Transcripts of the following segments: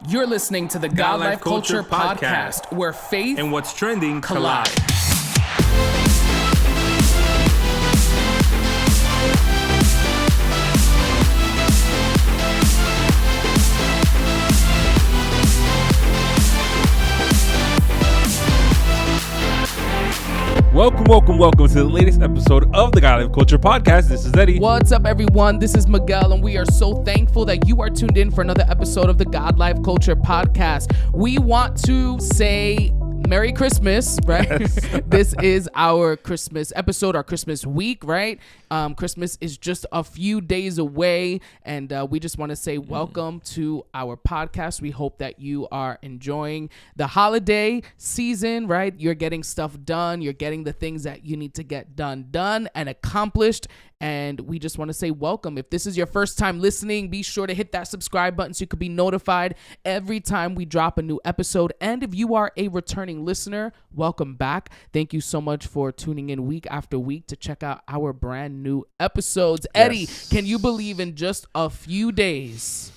You're listening to the God Life Culture Podcast, where faith and what's trending collide. Welcome to the latest episode of the God Life Culture Podcast. This is Eddie. What's up, everyone? This is Miguel, and we are so thankful that you are tuned in for another episode of the God Life Culture Podcast. We want to say Merry Christmas, right? Yes. This is our Christmas episode, our Christmas week, right? Christmas is just a few days away, and we just want to say welcome to our podcast. We hope that you are enjoying the holiday season, right? You're getting stuff done. You're getting the things that you need to get done and accomplished. And we just want to say welcome. If this is your first time listening, be sure to hit that subscribe button so you could be notified every time we drop a new episode. And if you are a returning listener, welcome back. Thank you so much for tuning in week after week to check out our brand new episodes. Yes. Eddie, can you believe in just a few days,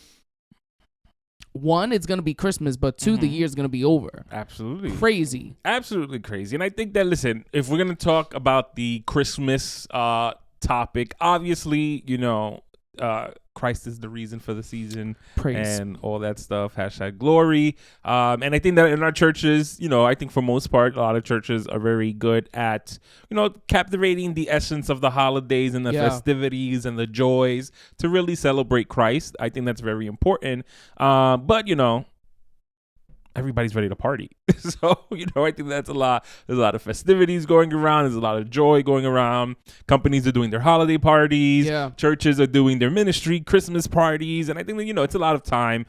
one, it's going to be Christmas, but two, the year is going to be over? Absolutely. Crazy. Absolutely crazy. And I think that, listen, if we're going to talk about the Christmas topic, obviously, Christ is the reason for the season. Praise. And all that stuff. #glory. And I think that in our churches, I think for most part, a lot of churches are very good at, captivating the essence of the holidays and the festivities and the joys to really celebrate Christ. I think that's very important. But everybody's ready to party. So, I think that's a lot. There's a lot of festivities going around. There's a lot of joy going around. Companies are doing their holiday parties. Yeah. Churches are doing their ministry Christmas parties. And I think that, it's a lot of time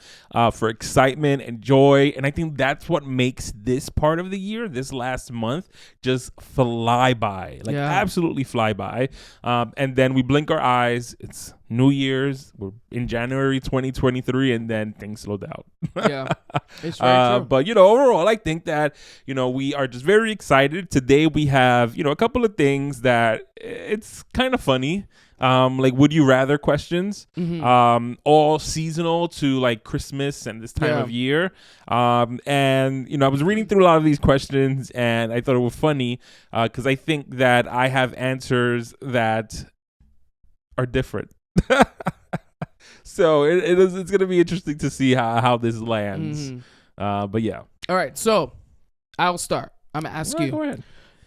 for excitement and joy. And I think that's what makes this part of the year, this last month, just fly by. Absolutely fly by. And then we blink our eyes. It's New Year's. We're in January 2023, and then things slow down. Yeah, it's very true. But overall, I think that we are just very excited. Today we have a couple of things that it's kind of funny. Like would you rather questions, all seasonal to like Christmas and this time of year. And I was reading through a lot of these questions, and I thought it was funny because I think that I have answers that are different. So it's going to be interesting to see how this lands. But yeah. All right. So I'll start. I'm going to ask you. Go ahead.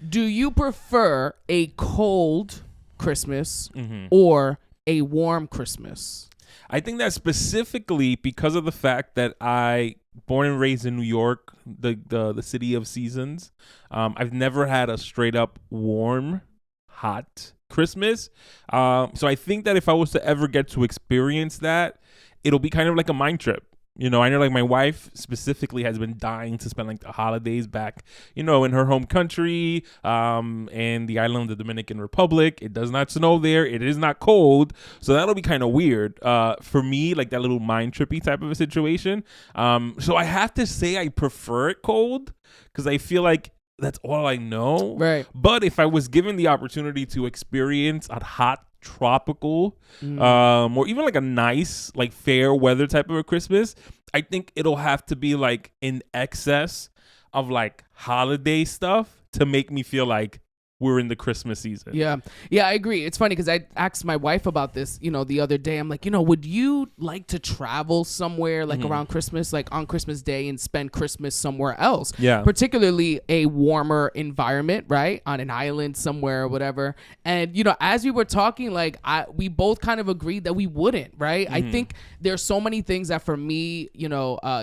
Do you prefer a cold Christmas or a warm Christmas? I think that specifically because of the fact that I born and raised in New York, the city of seasons. I've never had a straight up warm, hot Christmas. So I think that if I was to ever get to experience that, it'll be kind of like a mind trip. I know like my wife specifically has been dying to spend like the holidays back, in her home country, and the island of the Dominican Republic. It does not snow there. It is not cold. So that'll be kind of weird for me, like that little mind trippy type of a situation. So I have to say I prefer it cold because I feel like that's all I know. Right. But if I was given the opportunity to experience a hot tropical or even like a nice like fair weather type of a Christmas, I think it'll have to be like in excess of like holiday stuff to make me feel like we're in the Christmas season. Yeah, I agree. It's funny because I asked my wife about this, the other day. I'm like, would you like to travel somewhere like around Christmas, like on Christmas Day, and spend Christmas somewhere else? Yeah. Particularly a warmer environment, right? On an island somewhere or whatever. And, as we were talking, like we both kind of agreed that we wouldn't, right? I think there's so many things that for me,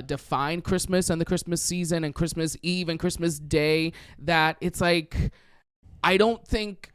define Christmas and the Christmas season and Christmas Eve and Christmas Day that it's like, I don't think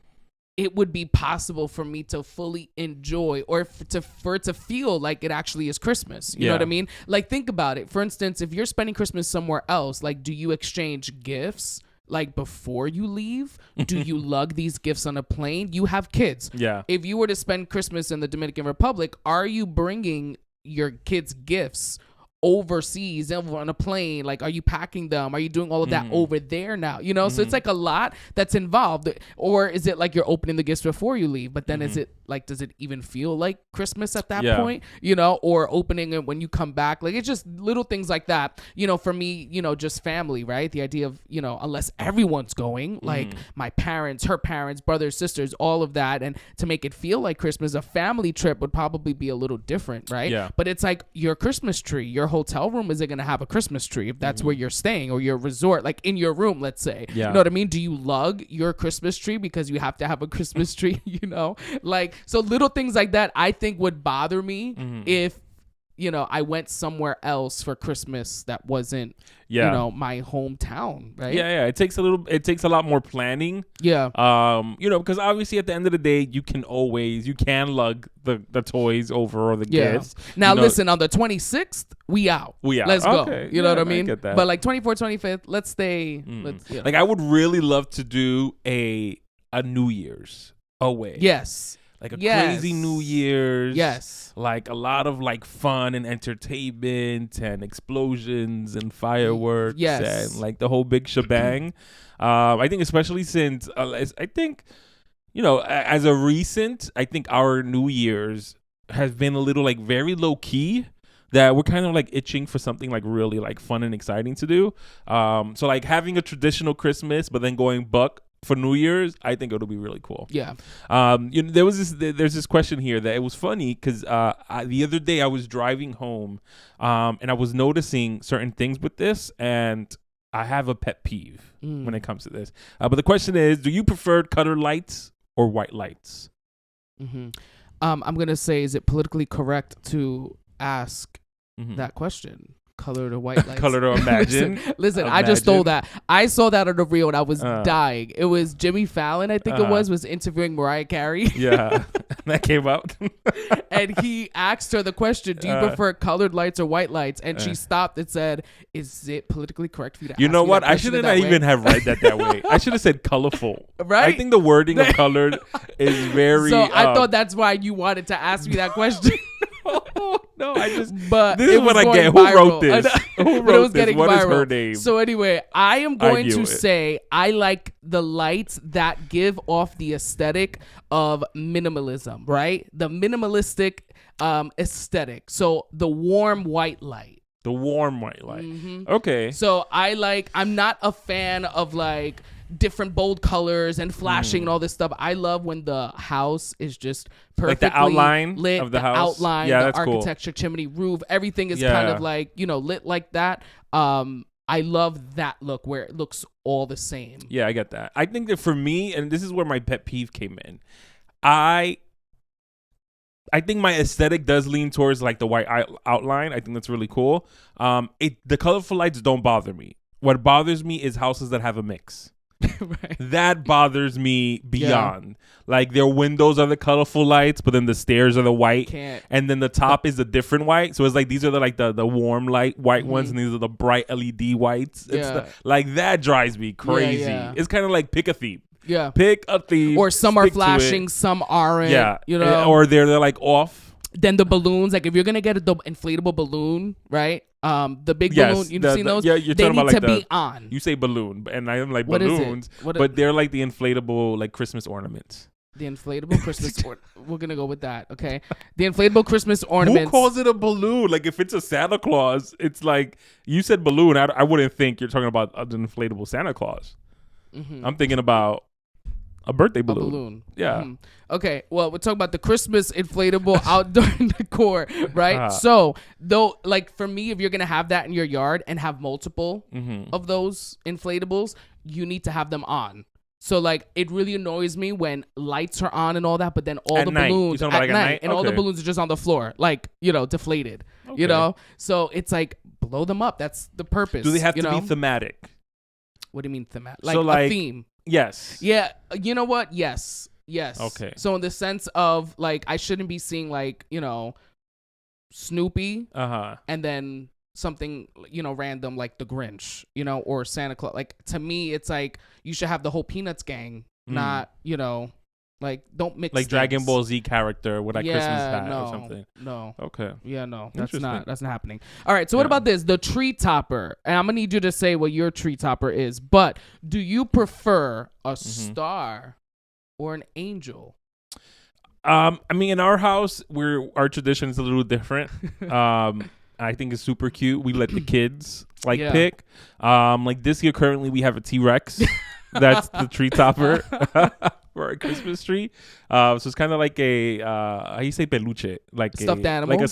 it would be possible for me to fully enjoy or for it to feel like it actually is Christmas. You know what I mean? Like, think about it. For instance, if you're spending Christmas somewhere else, like, do you exchange gifts like before you leave? Do you lug these gifts on a plane? You have kids. Yeah. If you were to spend Christmas in the Dominican Republic, are you bringing your kids gifts overseas over on a plane? Like, are you packing them? Are you doing all of that over there now? You know, so it's like a lot that's involved. Or is it like you're opening the gifts before you leave? But then is it like, does it even feel like Christmas at that point? You know, or opening it when you come back? Like, it's just little things like that. You know, for me, you know, just family, right? The idea of, you know, unless everyone's going, like my parents, her parents, brothers, sisters, all of that. And to make it feel like Christmas, a family trip would probably be a little different, right? Yeah. But it's like your Christmas tree, your hotel room isn't going to have a Christmas tree if that's where you're staying, or your resort, like in your room, let's say. You know what I mean? Do you lug your Christmas tree because you have to have a Christmas tree, you know? Like, so little things like that I think would bother me if, you know, I went somewhere else for Christmas that wasn't, you know, my hometown, right? Yeah. It takes a lot more planning. Yeah. You know, because obviously at the end of the day, you can lug the toys over or the gifts. Now, you know, listen, on the 26th, we out. Let's go. You know what I mean? I get that. But like 24th, 25th, let's stay. Let's, you know. Like, I would really love to do a New Year's away. Yes. Like a crazy New Year's. Yes. Like a lot of like fun and entertainment and explosions and fireworks. Yes. And like the whole big shebang. I think especially since I think, you know, as a recent, I think our New Year's has been a little like very low key, that we're kind of like itching for something like really like fun and exciting to do. So like having a traditional Christmas, but then going buck for New Year's, I think it'll be really cool. Yeah. You know, there's this question here that it was funny because the other day I was driving home, and I was noticing certain things with this, and I have a pet peeve when it comes to this. But the question is, do you prefer colored lights or white lights? I'm gonna say, is it politically correct to ask that question? Colored or white lights? Colored or imagine? Listen, I just stole that. I saw that on the reel and I was dying. It was Jimmy Fallon, I think it was interviewing Mariah Carey. Yeah, that came out. And he asked her the question, do you prefer colored lights or white lights? And she stopped and said, is it politically correct for you to ask me that question? You know what? I shouldn't even have read that way. I should have said colorful. Right? I think the wording of colored is very... So I thought that's why you wanted to ask me that question. No, but this is what I get. Who wrote this? Who wrote this? What is her name? So anyway, I am going to say I like the lights that give off the aesthetic of minimalism, right? The minimalistic aesthetic. So the warm white light. The warm white light. Okay. So I'm not a fan of like different bold colors and flashing and all this stuff. I love when the house is just perfectly like the outline lit, of the house. Outline, yeah, the that's architecture, cool. chimney, roof, everything is kind of like, you know, lit like that. I love that look where it looks all the same. Yeah, I get that. I think that for me, and this is where my pet peeve came in, I think my aesthetic does lean towards like the white outline. I think that's really cool. The colorful lights don't bother me. What bothers me is houses that have a mix. Right. That bothers me beyond. Yeah. Like their windows are the colorful lights, but then the stairs are the white, and then the top is a different white. So it's like these are the warm light white ones, and these are the bright LED whites. Like that drives me crazy. It's kind of like pick a theme. Yeah, pick a theme. Or some are flashing, some aren't. Yeah, you know, or they're like off. Then the balloons, like if you're gonna get the inflatable balloon, right? The big balloon, you've seen those? Yeah, you're they talking need about like to be on. You say balloon, and I'm like balloons, but they're like the inflatable like Christmas ornaments. The inflatable Christmas we're gonna go with that, okay? The inflatable Christmas ornaments. Who calls it a balloon? Like if it's a Santa Claus, it's like you said balloon. I wouldn't think you're talking about an inflatable Santa Claus. I'm thinking about a birthday balloon. A balloon. Yeah. Okay. Well, we're talking about the Christmas inflatable outdoor decor, right? So, though, like for me, if you're gonna have that in your yard and have multiple of those inflatables, you need to have them on. So, like, it really annoys me when lights are on and all that, but then all the balloons at night, and all the balloons are just on the floor, like, you know, deflated. You know, so it's like blow them up. That's the purpose. Do they have to be thematic? What do you mean thematic? Like a theme. Yes. Yeah. You know what? Yes. Okay. So in the sense of like, I shouldn't be seeing like, you know, Snoopy. And then something, you know, random like the Grinch, you know, or Santa Claus. Like to me, it's like you should have the whole Peanuts gang, not, you know, Like, don't mix like things. Dragon Ball Z character with a Christmas hat or something. No. Okay. Yeah, no. That's not happening. All right. So what about this? The tree topper. And I'm gonna need you to say what your tree topper is. But do you prefer a star or an angel? I mean, in our house, our tradition is a little different. I think it's super cute. We let the kids pick. Like this year, currently we have a T-Rex. That's the tree topper for a Christmas tree. So it's kind of like a how you say peluche, like stuffed animal, like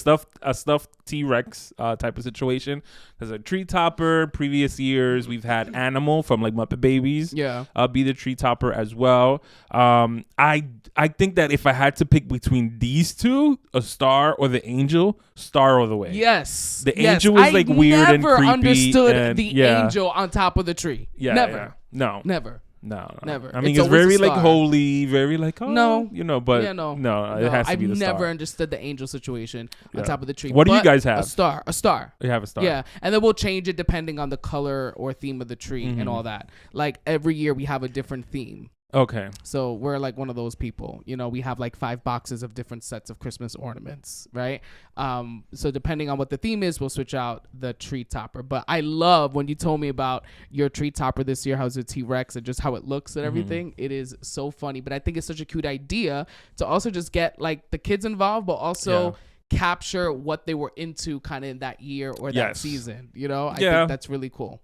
a stuffed T-Rex type of situation. There's a tree topper. Previous years we've had animal from like Muppet Babies. Yeah, be the tree topper as well. I think that if I had to pick between these two, a star or the angel, star all the way. Yes, the angel was like weird and creepy. I never understood the angel on top of the tree. Yeah, never. Yeah. No, never. No, never. I mean, it's very like holy, very like but it has to be the star. I've never understood the angel situation on top of the tree. What do you guys have? A star. You have a star. Yeah, and then we'll change it depending on the color or theme of the tree and all that. Like every year we have a different theme. Okay. So we're like one of those people, we have like 5 boxes of different sets of Christmas ornaments, right? So depending on what the theme is, we'll switch out the tree topper. But I love when you told me about your tree topper this year, how's a T-Rex and just how it looks and everything. It is so funny. But I think it's such a cute idea to also just get like the kids involved, but also capture what they were into kind of in that year or that season. I think that's really cool.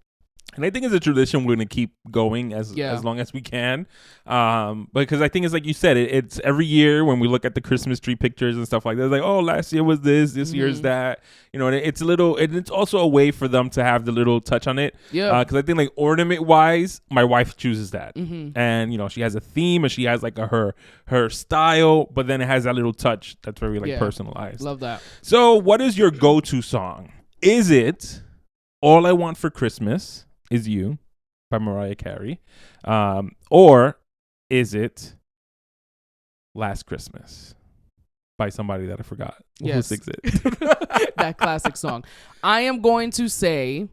And I think it's a tradition we're going to keep going as long as we can. Because I think it's like you said, it's every year when we look at the Christmas tree pictures and stuff like that, it's like, oh, last year was this year's that. And it's a little, and it's also a way for them to have the little touch on it. Yeah. Because I think like ornament wise, my wife chooses that. And, she has a theme and she has like her style, but then it has that little touch that's very like personalized. Love that. So what is your go-to song? Is it All I Want for Christmas Is You by Mariah Carey, or is it Last Christmas by somebody that I forgot who sings it? That classic song. I am going to say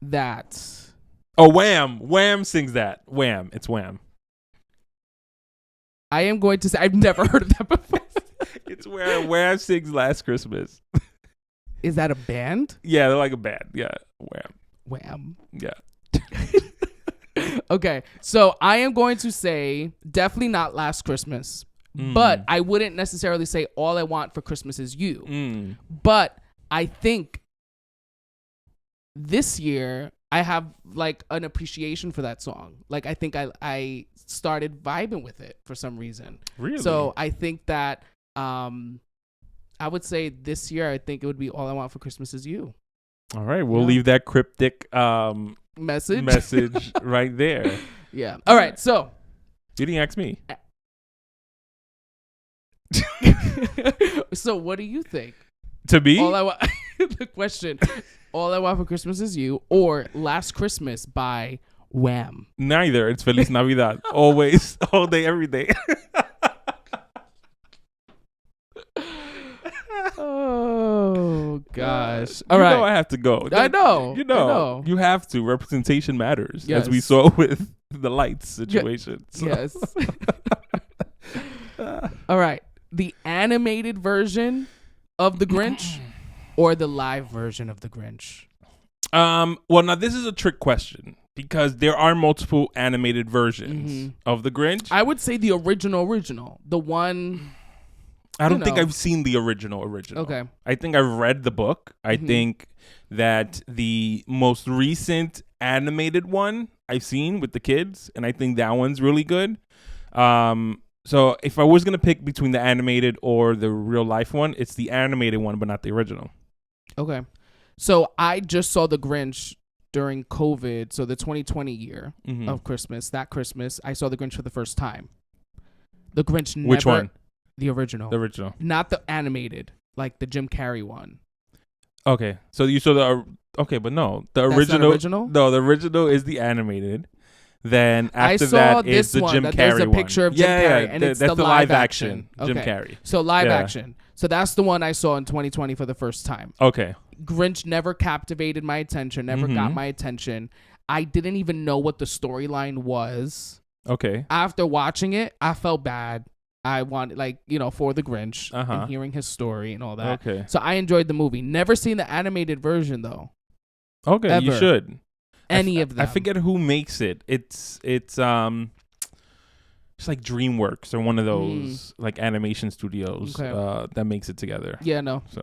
that. Oh, Wham sings that. Wham, it's Wham. I am going to say I've never heard of that before. It's where Wham sings Last Christmas. Is that a band? Yeah, they're like a band. Yeah, Wham. Yeah. Okay, so I am going to say definitely not Last Christmas, but I wouldn't necessarily say All I Want for Christmas Is You. But I think this year I have like an appreciation for that song. Like I think I started vibing with it for some reason. Really? So I think that I would say this year I think it would be All I Want for Christmas Is You. All right, we'll leave that cryptic message right there. Yeah. All right, so you didn't ask me. So what do you think? To be? The question, All I Want for Christmas Is You or Last Christmas by Wham? Neither. It's Feliz Navidad. Always, all day, every day. Oh gosh! All right, I have to go. I know. You have to. Representation matters, as we saw with the lights situation. So. Yes. All right, the animated version of The Grinch or the live version of The Grinch? Well, now this is a trick question because there are multiple animated versions of The Grinch. I would say the original, the one. I don't think I've seen the original. Okay. I think I've read the book. I think that the most recent animated one I've seen with the kids, and I think that one's really good. So if I was going to pick between the animated or the real life one, it's the animated one, but not the original. Okay. So I just saw The Grinch during COVID. So the 2020 year of Christmas, that Christmas, I saw The Grinch for the first time. The Grinch never... Which one? The original. The original. Not the animated, like the Jim Carrey one. Okay. So you saw the... Okay, but no. The original? No, the original is the animated. Then after that is the Jim Carrey one. There's a picture of Jim Carrey, and it's the live action. Jim Carrey. So live action. So that's the one I saw in 2020 for the first time. Okay. Grinch never captivated my attention, never got my attention. I didn't even know what the storyline was. Okay. After watching it, I felt bad. I wanted, for the Grinch and hearing his story and all that. Okay. So I enjoyed the movie. Never seen the animated version though. Okay, Ever. you should. Any of them. I forget who makes it. It's like DreamWorks or one of those like animation studios that makes it together. Yeah, no. So,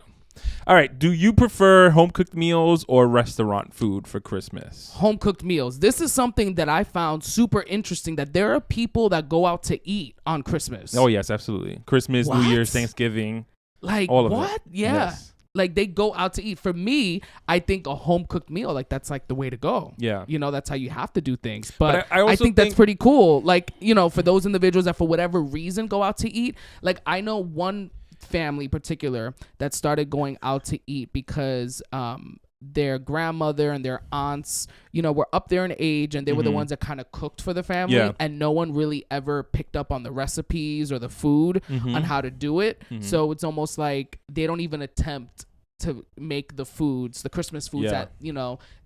all right. Do you prefer home cooked meals or restaurant food for Christmas? Home cooked meals. This is something that I found super interesting, that there are people that go out to eat on Christmas. Oh yes, absolutely. Christmas, What? New Year's, Thanksgiving. Like all of what? it. Yeah. Yes. Like they go out to eat. For me, I think a home cooked meal, like that's like the way to go. Yeah. That's how you have to do things. But I also think that's pretty cool. Like, for those individuals that for whatever reason go out to eat, like I know one family particular that started going out to eat because their grandmother and their aunts, were up there in age, and they were the ones that kind of cooked for the family, and no one really ever picked up on the recipes or the food on how to do it. So it's almost like they don't even attempt to make the Christmas foods that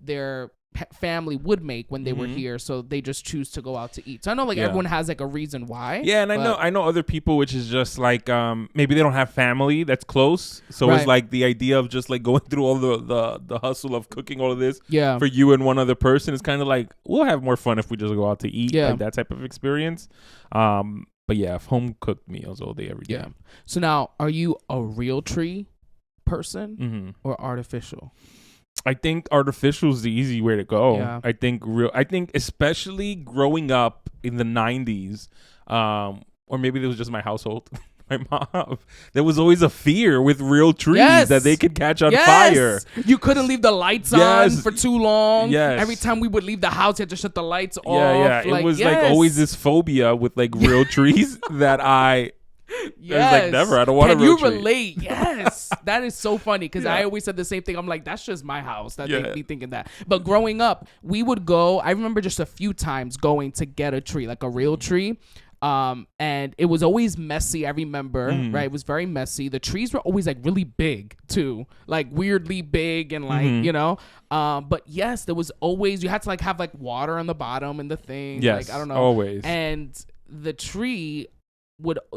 their family would make when they were here, so they just choose to go out to eat. So I know everyone has like a reason why. Yeah, and I know other people, which is just like maybe they don't have family that's close, so it's like the idea of just like going through all the hustle of cooking all of this for you and one other person is kind of like, we'll have more fun if we just go out to eat, like that type of experience. But yeah, home cooked meals all day every day. Yeah. So now, are you a real tree person or artificial? I think artificial is the easy way to go. Yeah. I think especially growing up in the 90s, or maybe it was just my household, my mom, there was always a fear with real trees that they could catch on fire. You couldn't leave the lights on for too long. Yes. Every time we would leave the house, you had to shut the lights off. Yeah. It was like always this phobia with like real trees that I was like, never. I don't want a real tree. Can you relate? Yes. That is so funny because I always said the same thing. I'm like, that's just my house. That made me thinking that. But growing up, we would go. I remember just a few times going to get a tree, like a real tree. And it was always messy. I remember, right? It was very messy. The trees were always like really big too, like weirdly big and like, but yes, there was always, you had to like have like water on the bottom and the thing. Yes, like, I don't know. always. And the tree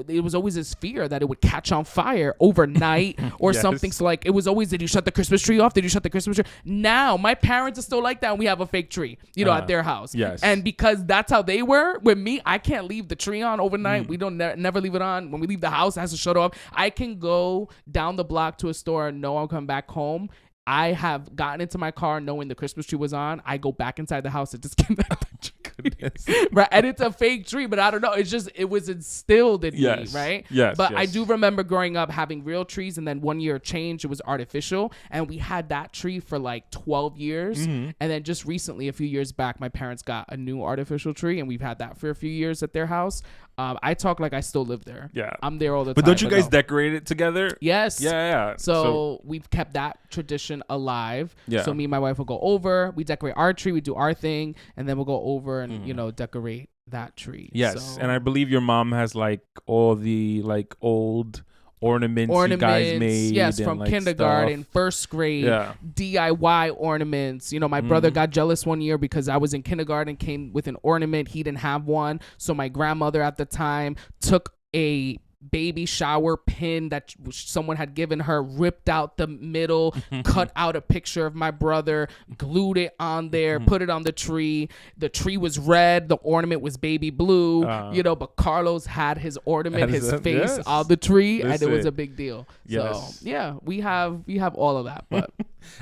it was always this fear that it would catch on fire overnight or something. So like it was always, did you shut the Christmas tree off? Did you shut the Christmas tree? Now my parents are still like that, and we have a fake tree, at their house. Yes. And because that's how they were with me, I can't leave the tree on overnight. We don't never leave it on. When we leave the house, it has to shut off. I can go down the block to a store and know I'll come back home. I have gotten into my car knowing the Christmas tree was on. I go back inside the house and just get that goodness. Right, and it's a fake tree, but I don't know. It's just, it was instilled in me, right? Yes. But I do remember growing up having real trees, and then one year changed, it was artificial, and we had that tree for like 12 years, and then just recently, a few years back, my parents got a new artificial tree, and we've had that for a few years at their house. I talk like I still live there. Yeah, I'm there all the time. But don't you guys decorate it together? Yes. Yeah. So we've kept that tradition alive. Yeah. So me and my wife will go over, we decorate our tree, we do our thing, and then we'll go over and decorate that tree. Yes. And I believe your mom has like all the like old ornaments you guys made. Yes, and, from like, kindergarten, stuff. First grade, DIY ornaments. My brother got jealous one year because I was in kindergarten, came with an ornament. He didn't have one. So my grandmother at the time took a baby shower pin that someone had given her, ripped out the middle, cut out a picture of my brother, glued it on there, put it on the tree. The tree was red, the ornament was baby blue, but Carlos had his ornament, his face on the tree, and it was a big deal. Yes. So yeah, we have all of that. But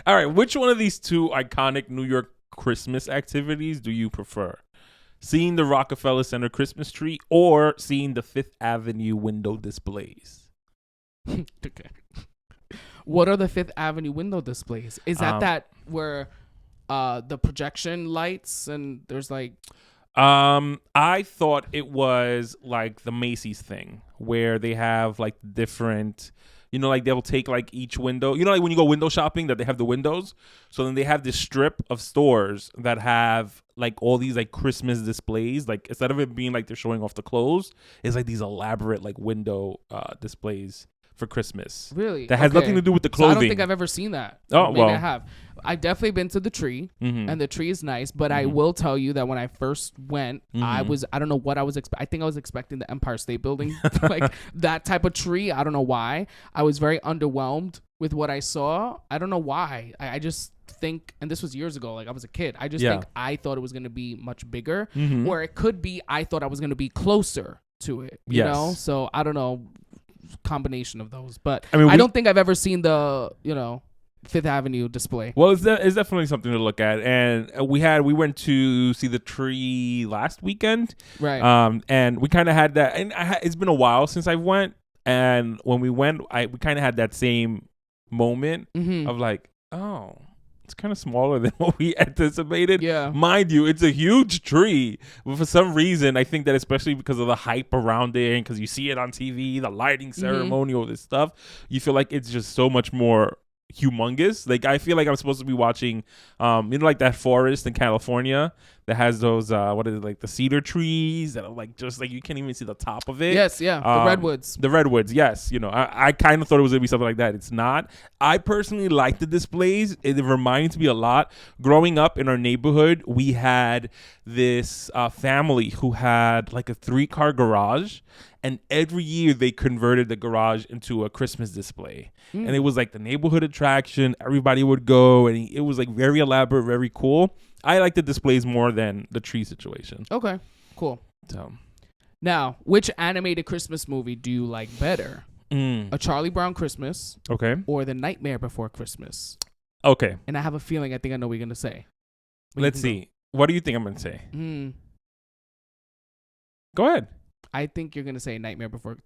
all right, which one of these two iconic New York Christmas activities do you prefer? Seeing the Rockefeller Center Christmas tree or seeing the Fifth Avenue window displays? Okay. What are the Fifth Avenue window displays? Is that where the projection lights and there's like... I thought it was like the Macy's thing where they have like different... like they'll take like each window, like when you go window shopping that they have the windows. So then they have this strip of stores that have like all these like Christmas displays. Like instead of it being like they're showing off the clothes, it's like these elaborate like window displays. for Christmas. Really? That has nothing to do with the clothing. So I don't think I've ever seen that. Oh, Maybe I have. I've definitely been to the tree, and the tree is nice. But I will tell you that when I first went, I don't know what I was expecting. I think I was expecting the Empire State Building, like that type of tree. I don't know why. I was very underwhelmed with what I saw. I don't know why. I just think, and this was years ago, like I was a kid. I just think I thought it was going to be much bigger, or it could be I thought I was going to be closer to it. You know? So I don't know, combination of those. But I mean, I don't think I've ever seen the, Fifth Avenue display. Well, it's definitely something to look at, and we went to see the tree last weekend, right? And we kind of had that, and it's been a while since I went, and when we went, we kind of had that same moment of like, oh, it's kind of smaller than what we anticipated. Yeah, mind you, it's a huge tree, but for some reason, I think that especially because of the hype around it, and because you see it on TV, the lighting ceremony, all this stuff, you feel like it's just so much more humongous. Like I feel like I'm supposed to be watching like that forest in California that has those what is it, like the cedar trees that are like just like you can't even see the top of it. Yes, the redwoods, yes. I kind of thought it was gonna be something like that. It's not. I personally like the displays. It reminds me a lot. Growing up in our neighborhood, we had this family who had like a 3-car garage, and every year they converted the garage into a Christmas display. And it was like the neighborhood attraction. Everybody would go, and it was like very elaborate, very cool. I like the displays more than the tree situation. Okay, cool. So, now, which animated Christmas movie do you like better? A Charlie Brown Christmas, okay, or The Nightmare Before Christmas? Okay. And I have a feeling I think I know what you're gonna say. Let's see. What do you think I'm gonna say? Go ahead. I think you're gonna say Nightmare Before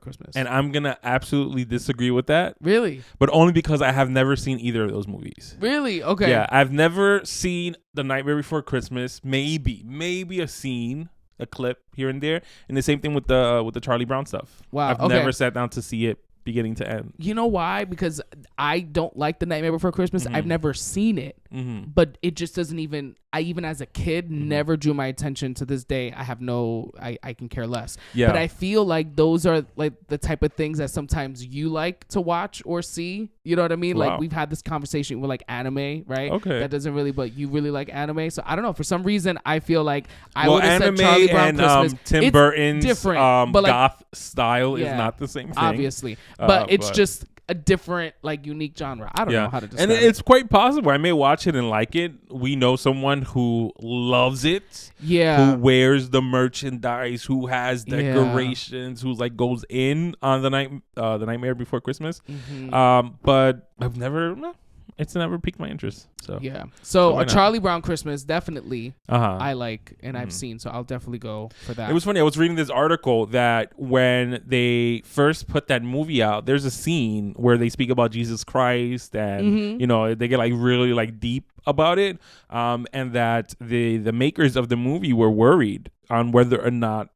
Christmas, and I'm gonna absolutely disagree with that. Really? But only because I have never seen either of those movies. Really? Okay. Yeah, I've never seen The Nightmare Before Christmas. Maybe a scene, a clip here and there, and the same thing with the Charlie Brown stuff. Wow. I've never sat down to see it beginning to end. You know why? Because I don't like The Nightmare Before Christmas. I've never seen it, but it just doesn't even. I even as a kid never drew my attention. To this day, I have I can care less. Yeah. But I feel like those are like the type of things that sometimes you like to watch or see. You know what I mean? Wow. Like we've had this conversation with like anime, right? Okay. That doesn't really, but you really like anime. So I don't know. For some reason, I feel like I would have said Charlie Brown Christmas. Tim Burton's different, but like, goth style is not the same thing. Obviously. But it's just a different, like, unique genre. I don't know how to describe it. And it's quite possible. I may watch it and like it. We know someone who loves it. Yeah. Who wears the merchandise, who has decorations, who like goes in on the Nightmare Before Christmas. But I've never... It's never piqued my interest. So yeah. So a Charlie Brown Christmas definitely I like and I've seen. So I'll definitely go for that. It was funny. I was reading this article that when they first put that movie out, there's a scene where they speak about Jesus Christ and they get like really like deep about it. And that the makers of the movie were worried on whether or not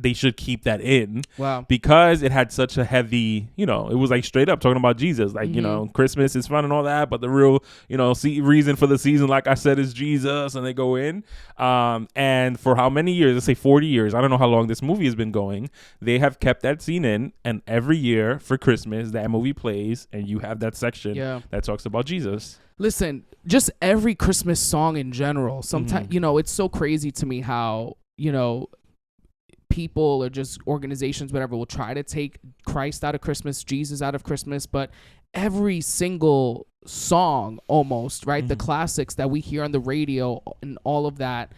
they should keep that in. Wow. Because it had such a heavy, it was like straight up talking about Jesus. Like, Christmas is fun and all that, but the real, reason for the season, like I said, is Jesus. And they go in. And for how many years? Let's say 40 years. I don't know how long this movie has been going. They have kept that scene in. And every year for Christmas, that movie plays. And you have that section that talks about Jesus. Listen, just every Christmas song in general. Sometimes, it's so crazy to me how, people or just organizations, whatever, will try to take Christ out of Christmas, Jesus out of Christmas, but every single song almost, right? The classics that we hear on the radio and all of that,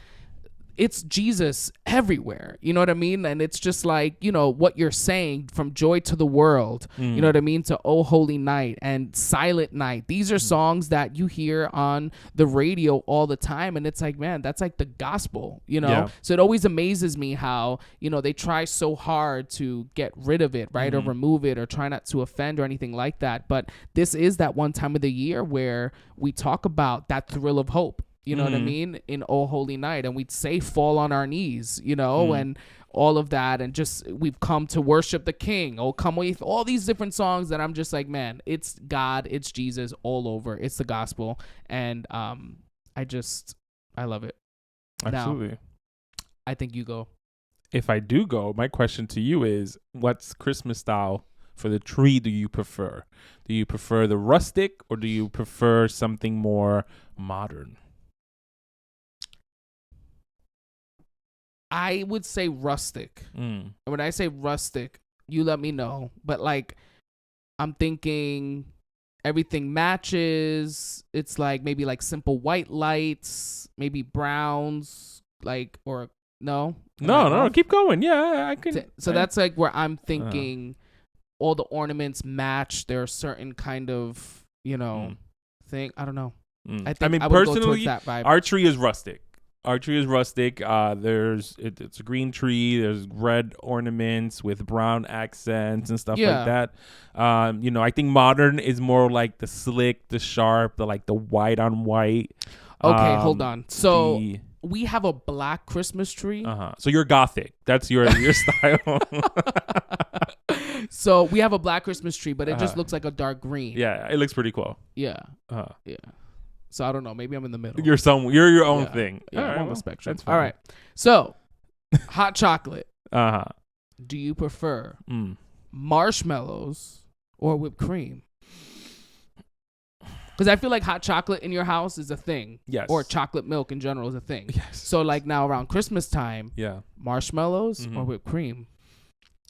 it's Jesus everywhere. You know what I mean? And it's just like, what you're saying, from Joy to the World, you know what I mean, to Oh Holy Night and Silent Night. These are songs that you hear on the radio all the time. And it's like, man, that's like the gospel, Yeah. So it always amazes me how, they try so hard to get rid of it, right? Or remove it or try not to offend or anything like that. But this is that one time of the year where we talk about that thrill of hope. You know what I mean? In Oh Holy Night. And we'd say fall on our knees, and all of that. And just we've come to worship the King. Oh, come with all these different songs that I'm just like, man, it's God, it's Jesus all over. It's the gospel. And I love it. Absolutely. Now, I think you go. If I do go, my question to you is, what's Christmas style for the tree do you prefer? Do you prefer the rustic or do you prefer something more modern? I would say rustic. And when I say rustic, you let me know. But like, I'm thinking everything matches. It's like maybe like simple white lights, maybe browns, like, or no? No, keep going. Yeah, I can. So that's like where I'm thinking all the ornaments match their certain kind of, thing. I don't know. I think I would personally, go towards that vibe. our tree is rustic. It's a green tree. There's red ornaments with brown accents and stuff like that. I think modern is more like the slick, the sharp, the white on white. Okay, hold on. So we have a black Christmas tree. So you're gothic. That's your style. So we have a black Christmas tree, but it just looks like a dark green. Yeah, it looks pretty cool. Yeah. Yeah. So I don't know. Maybe I'm in the middle. You're your own thing. Yeah, I'm on the spectrum. That's fine. All right. So, hot chocolate. Uh-huh. Do you prefer marshmallows or whipped cream? Because I feel like hot chocolate in your house is a thing. Yes. Or chocolate milk in general is a thing. Yes. So like now around Christmas time, marshmallows or whipped cream?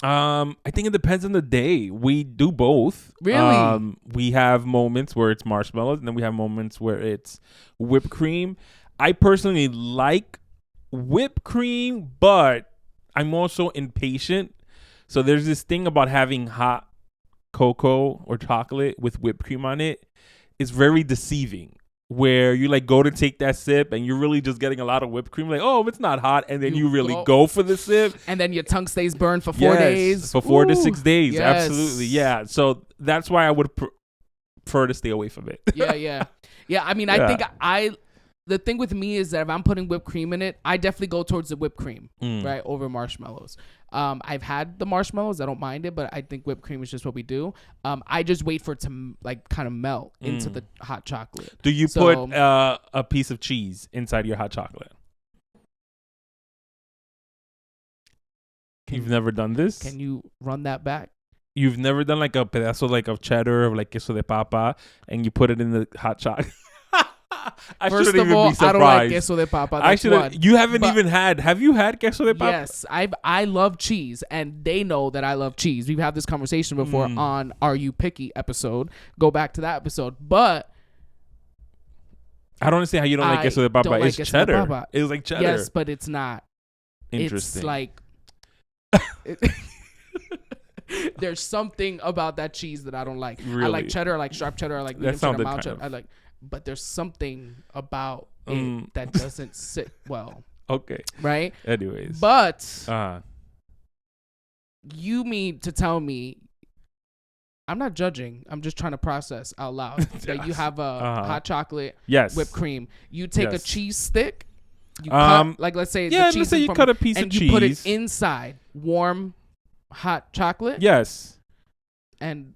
I think it depends on the day. We do both. Really? We have moments where it's marshmallows, and then we have moments where it's whipped cream. I personally like whipped cream, but I'm also impatient. So there's this thing about having hot cocoa or chocolate with whipped cream on it. It's very deceiving. Where you like go to take that sip and you're really just getting a lot of whipped cream, like, oh, it's not hot, and then you really go for the sip, and then your tongue stays burned for 4 days, for 4 to 6 days. Yes. Absolutely, yeah. So that's why I would prefer to stay away from it. yeah. I mean, I think the thing with me is that if I'm putting whipped cream in it, I definitely go towards the whipped cream, right, over marshmallows. I've had the marshmallows. I don't mind it, but I think whipped cream is just what we do. I just wait for it to like kind of melt into the hot chocolate. Do you put a piece of cheese inside your hot chocolate? You've never done this? Can you run that back? You've never done like a pedazo like of cheddar or like queso de papa and you put it in the hot chocolate? First of all, I don't like queso de papa. You haven't even had. Have you had queso de papa? Yes, I love cheese, and they know that I love cheese. We've had this conversation before on "Are You Picky" episode. Go back to that episode. But I don't understand how you don't like queso de papa. It's cheddar. It's like cheddar. Yes, but it's not. Interesting. It's like there's something about that cheese that I don't like. Really? I like cheddar. I like sharp cheddar. I like medium cheddar, mild cheddar. I like. But there's something about it that doesn't sit well. Okay. Right? Anyways. But you mean to tell me, I'm not judging. I'm just trying to process out loud that you have a hot chocolate whipped cream. You take a cheese stick. You cut, like let's say the cheese let's say you cut a piece of cheese. And you put it inside warm hot chocolate. Yes. And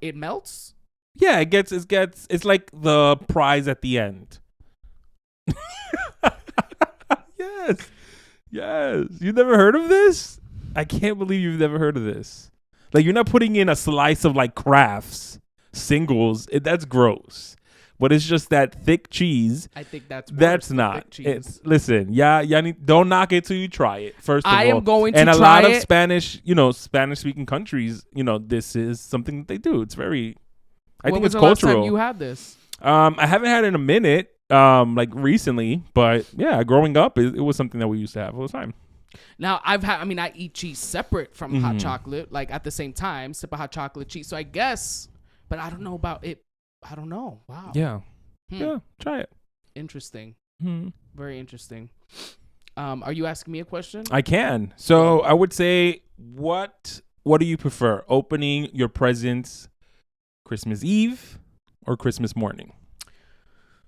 it melts? Yeah, it's like the prize at the end. Yes. You never heard of this? I can't believe you've never heard of this. Like, you're not putting in a slice of like Crafts singles. That's gross. But it's just that thick cheese. I think that's not. Listen, don't knock it till you try it. First of all, I am going to try it. And a lot of Spanish speaking countries, this is something that they do. It's very. I think it's cultural. When was the last time you had this? I haven't had it in a minute, like recently, but yeah, growing up, it was something that we used to have all the time. Now I eat cheese separate from hot chocolate, like at the same time, sip of hot chocolate cheese. So I guess, but I don't know about it. I don't know. Wow. Yeah. Yeah. Try it. Interesting. Very interesting. Are you asking me a question? I can. So I would say, what do you prefer? Opening your presents Christmas Eve or Christmas morning?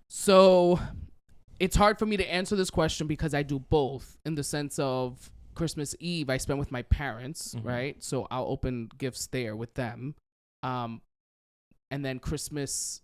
So it's hard for me to answer this question because I do both, in the sense of Christmas Eve I spend with my parents, right? So I'll open gifts there with them. And then Christmas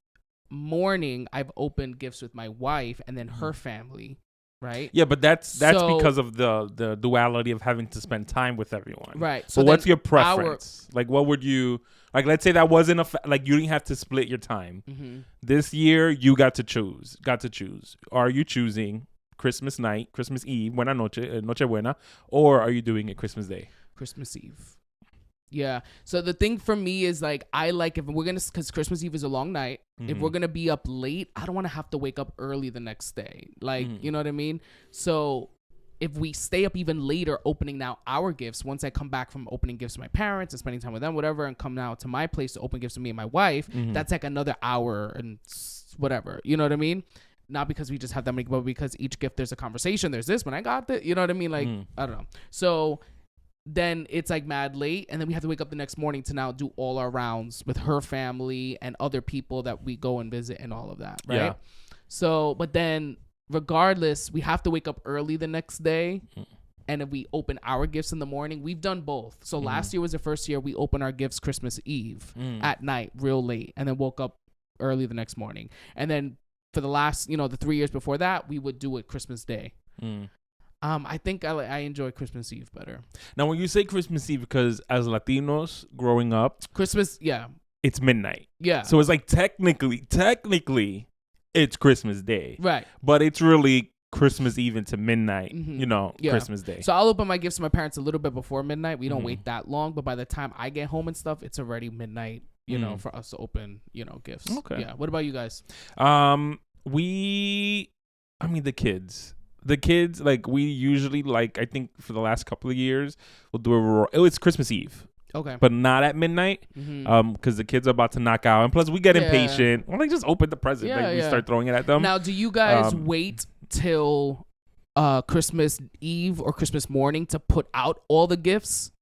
morning I've opened gifts with my wife and then her family. right? Yeah, but that's because of the duality of having to spend time with everyone. Right. So what's your preference? Like, what would you like? Let's say that wasn't like you didn't have to split your time. Mm-hmm. This year, you got to choose. Are you choosing Christmas night, Christmas Eve, Buena Noche, Nochebuena, or are you doing it Christmas Day? Christmas Eve. Yeah. So the thing for me is like, I like if we're going to, because Christmas Eve is a long night. Mm-hmm. If we're going to be up late, I don't want to have to wake up early the next day. Like, you know what I mean? So if we stay up even later opening now our gifts, once I come back from opening gifts to my parents and spending time with them, whatever, and come now to my place to open gifts to me and my wife, that's like another hour and whatever. You know what I mean? Not because we just have that many, but because each gift there's a conversation. There's this when I got that. You know what I mean? Like, I don't know. So then it's like mad late, and then we have to wake up the next morning to now do all our rounds with her family and other people that we go and visit and all of that, right? Yeah. So, but then regardless, we have to wake up early the next day, and if we open our gifts in the morning, we've done both. So last year was the first year we opened our gifts Christmas Eve at night, real late, and then woke up early the next morning. And then for the last, the 3 years before that, we would do it Christmas Day. I think I enjoy Christmas Eve better. Now, when you say Christmas Eve, because as Latinos growing up, Christmas, yeah, it's midnight. Yeah. So it's like technically, it's Christmas Day. Right. But it's really Christmas Eve into midnight, Yeah. Christmas Day. So I'll open my gifts to my parents a little bit before midnight. We don't wait that long, but by the time I get home and stuff, it's already midnight, for us to open, gifts. Okay. Yeah. What about you guys? The kids, like, we usually, like, I think for the last couple of years, we'll do it's Christmas Eve. Okay. But not at midnight, because the kids are about to knock out. And plus, we get impatient. We're like, just open the present. We start throwing it at them. Now, do you guys wait till Christmas Eve or Christmas morning to put out all the gifts?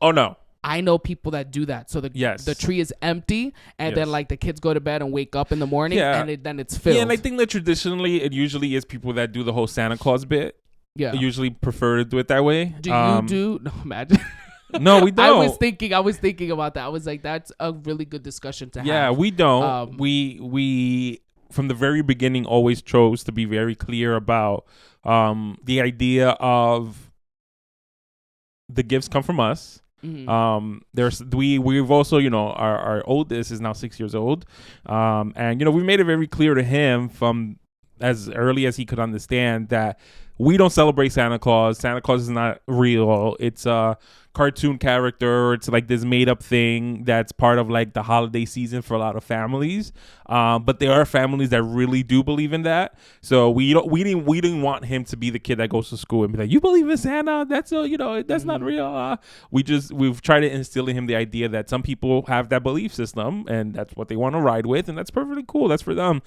Oh, no. I know people that do that. So the tree is empty, and then like the kids go to bed and wake up in the morning, and then it's filled. Yeah, and I think that traditionally it usually is people that do the whole Santa Claus bit. Yeah, usually prefer to do it that way. Do you do? No, imagine. No, we don't. I was thinking about that. I was like, that's a really good discussion to have. Yeah, we don't. We from the very beginning always chose to be very clear about the idea of the gifts come from us. We've also, our oldest is now 6 years old, and we made it very clear to him from as early as he could understand that we don't celebrate Santa Claus. Santa Claus is not real. It's a cartoon character. It's like this made up thing that's part of like the holiday season for a lot of families. But there are families that really do believe in that. So we didn't want him to be the kid that goes to school and be like, you believe in Santa? That's that's not real. We've tried to instill in him the idea that some people have that belief system and that's what they want to ride with, and that's perfectly cool. That's for them.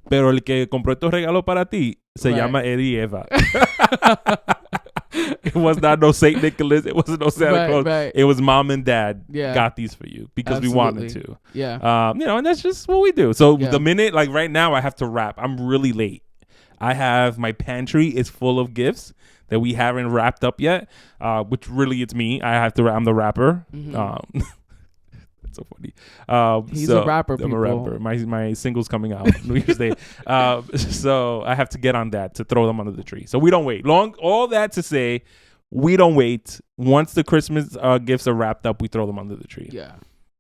Pero el que compró estos regalos para ti se llama Eddie y Eva. It was not no Saint Nicholas. It wasn't no Santa Claus. Right. It was mom and dad got these for you because we wanted to. Yeah. And that's just what we do. So the minute, like right now, I have to wrap. I'm really late. I have my pantry is full of gifts that we haven't wrapped up yet, which really it's me. I'm the rapper. So funny. He's a rapper. I'm a rapper. My single's coming out New Year's Day. So I have to get on that to throw them under the tree. So we don't wait long. All that to say, we don't wait. Once the Christmas gifts are wrapped up, we throw them under the tree. Yeah.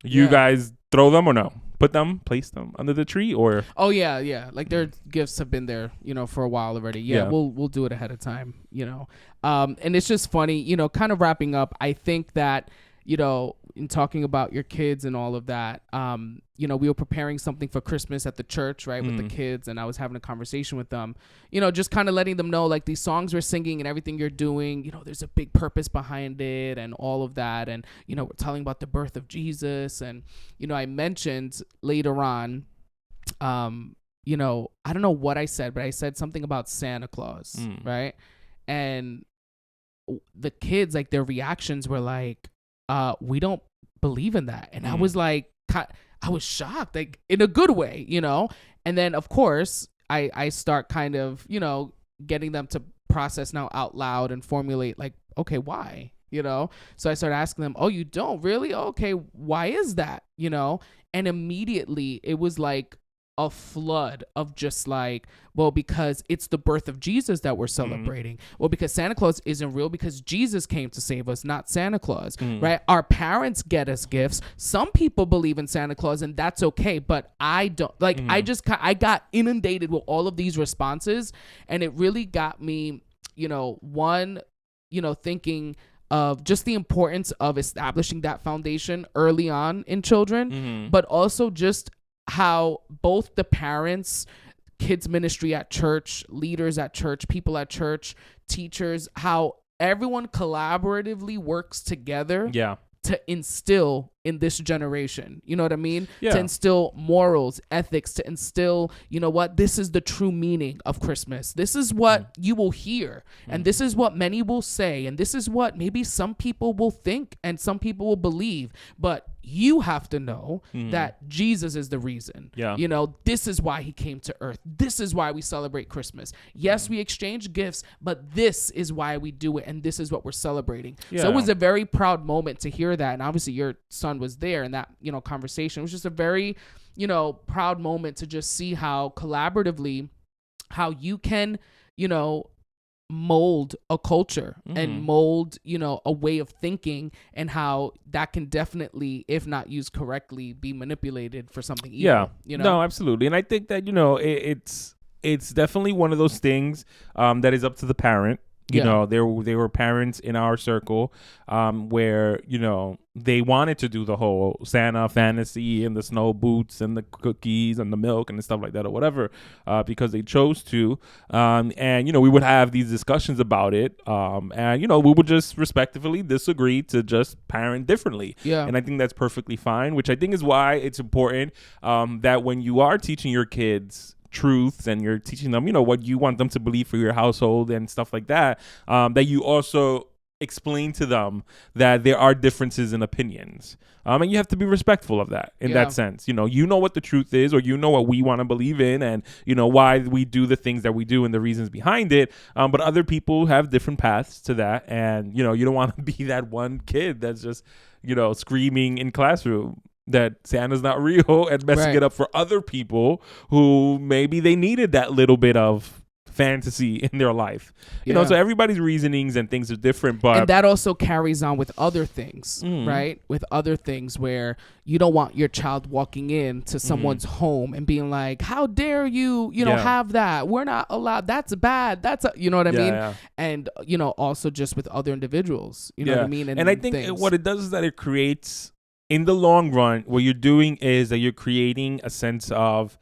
You guys throw them or no? Place them under the tree or? Oh yeah. Like their gifts have been there, for a while already. Yeah. We'll do it ahead of time. And it's just funny, kind of wrapping up. I think that, in talking about your kids and all of that, we were preparing something for Christmas at the church, right, with the kids, and I was having a conversation with them, just kind of letting them know, like, these songs we're singing and everything you're doing, there's a big purpose behind it and all of that, and, we're telling about the birth of Jesus, and, I mentioned later on, I don't know what I said, but I said something about Santa Claus, right, and the kids, like, their reactions were like, we don't believe in that. And I was like, I was shocked, like in a good way, and then of course I start kind of, getting them to process now out loud and formulate like, okay, why, so I started asking them, oh, you don't really? Okay. Why is that? And immediately it was like a flood of just like, well, because it's the birth of Jesus that we're celebrating. Well, because Santa Claus isn't real because Jesus came to save us, not Santa Claus, right? Our parents get us gifts. Some people believe in Santa Claus and that's okay, but I don't. Like, I got inundated with all of these responses, and it really got me, thinking of just the importance of establishing that foundation early on in children, but also just how both the parents, kids ministry at church, leaders at church, people at church, teachers, how everyone collaboratively works together to instill in this generation, you know what I mean? Yeah. To instill morals, ethics, to instill, this is the true meaning of Christmas. This is what you will hear, and this is what many will say, and this is what maybe some people will think and some people will believe, but you have to know that Jesus is the reason. Yeah. This is why he came to earth. This is why we celebrate Christmas. Yes, we exchange gifts, but this is why we do it, and this is what we're celebrating. Yeah. So it was a very proud moment to hear that, and obviously your son was there in that, conversation. It was just a very, proud moment to just see how collaboratively, how you can, mold a culture and mold, a way of thinking, and how that can definitely, if not used correctly, be manipulated for something evil. No, absolutely. And I think that, it's definitely one of those things that is up to the parent. There were parents in our circle where, they wanted to do the whole Santa fantasy and the snow boots and the cookies and the milk and the stuff like that or whatever, because they chose to. And, we would have these discussions about it. And, we would just respectfully disagree to just parent differently. Yeah. And I think that's perfectly fine, which I think is why it's important that when you are teaching your kids truths and you're teaching them, what you want them to believe for your household and stuff like that, that you also explain to them that there are differences in opinions. And you have to be respectful of that in that sense. You know what the truth is, or what we want to believe in, and why we do the things that we do and the reasons behind it. But other people have different paths to that, and you don't want to be that one kid that's just screaming in classroom that Santa's not real and messing it up for other people who maybe they needed that little bit of fantasy in their life. So everybody's reasonings and things are different, but and that also carries on with other things, right? With other things where you don't want your child walking into someone's home and being like, how dare you, have that? We're not allowed. That's bad. You know what I mean? Yeah. And, also just with other individuals, you know what I mean? And I think what it does is that it creates, in the long run, what you're doing is that you're creating a sense of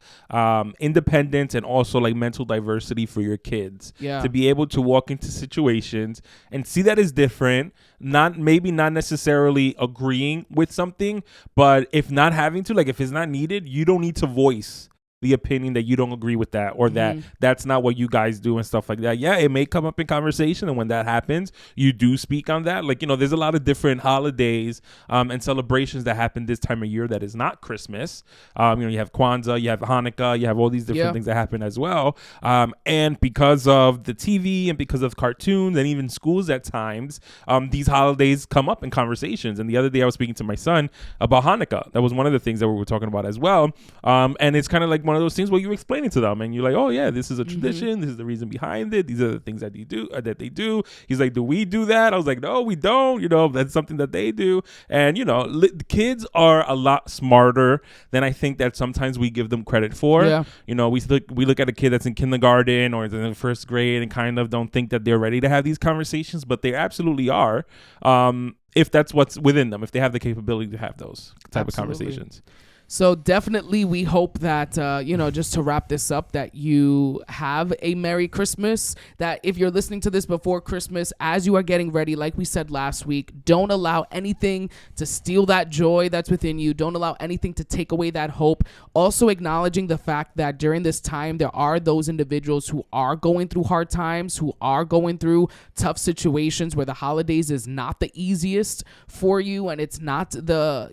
independence and also like mental diversity for your kids to be able to walk into situations and see that is different, not necessarily agreeing with something, but if not having to, like if it's not needed, you don't need to voice the opinion that you don't agree with that, or that that's not what you guys do and stuff like that. Yeah, it may come up in conversation, and when that happens, you do speak on that. Like, there's a lot of different holidays and celebrations that happen this time of year that is not Christmas. You have Kwanzaa, you have Hanukkah, you have all these different things that happen as well. And because of the TV and because of cartoons and even schools at times, these holidays come up in conversations. And the other day I was speaking to my son about Hanukkah. That was one of the things that we were talking about as well. And it's kind of like one of those things where you're explaining to them and you're like, oh yeah, this is a tradition, this is the reason behind it, these are the things that they do. He's like, do we do that? I was like, no, we don't. That's something that they do. And kids are a lot smarter than I think that sometimes we give them credit for. We look at a kid that's in kindergarten or in the first grade and kind of don't think that they're ready to have these conversations, but they absolutely are, if that's what's within them, if they have the capability to have those type of conversations. So definitely we hope that, just to wrap this up, that you have a Merry Christmas, that if you're listening to this before Christmas, as you are getting ready, like we said last week, don't allow anything to steal that joy that's within you. Don't allow anything to take away that hope. Also acknowledging the fact that during this time, there are those individuals who are going through hard times, who are going through tough situations where the holidays is not the easiest for you, and it's not the,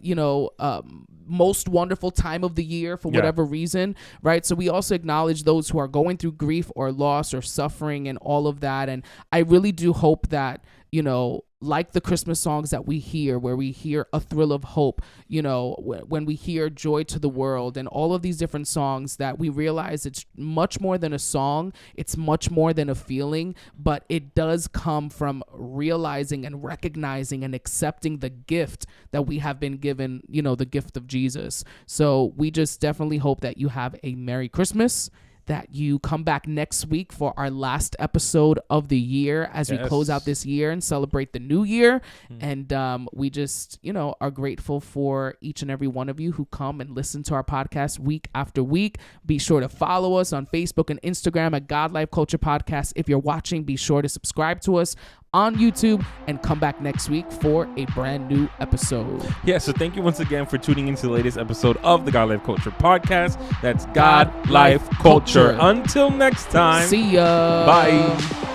most wonderful time of the year for whatever reason, right? So we also acknowledge those who are going through grief or loss or suffering and all of that. And I really do hope that you know, like the Christmas songs that we hear, where we hear A Thrill of Hope, you know, when we hear Joy to the World and all of these different songs, that we realize it's much more than a song. It's much more than a feeling, but it does come from realizing and recognizing and accepting the gift that we have been given, you know, the gift of Jesus. So we just definitely hope that you have a Merry Christmas, that you come back next week for our last episode of the year as we close out this year and celebrate the new year. And we just, you know, are grateful for each and every one of you who come and listen to our podcast week after week. Be sure to follow us on Facebook and Instagram at God Life Culture Podcast. If you're watching, be sure to subscribe to us on YouTube and come back next week for a brand new episode. Yeah, so thank you once again for tuning into the latest episode of the God Life Culture Podcast. That's God Life Culture. Until next time. See ya. Bye.